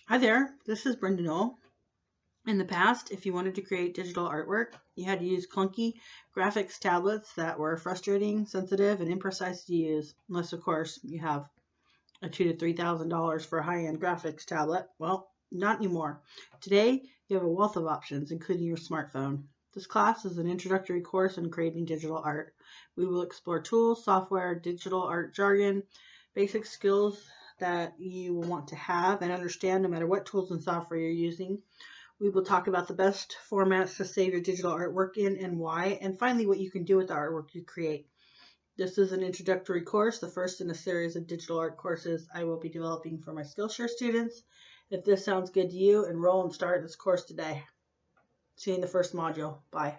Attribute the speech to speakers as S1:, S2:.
S1: Hi there, this is Brenda Knoll. In the past, if you wanted to create digital artwork, you had to use clunky graphics tablets that were frustrating, sensitive, and imprecise to use. Unless, of course, you have a $2,000 to $3,000 for a high-end graphics tablet. Well, not anymore. Today, you have a wealth of options, including your smartphone. This class is an introductory course on creating digital art. We will explore tools, software, digital art jargon, basic skills that you will want to have and understand no matter what tools and software you're using. We will talk about the best formats to save your digital artwork in and why, and finally what you can do with the artwork you create. This is an introductory course, the first in a series of digital art courses I will be developing for my Skillshare students. If this sounds good to you, enroll and start this course today. See you in the first module. Bye.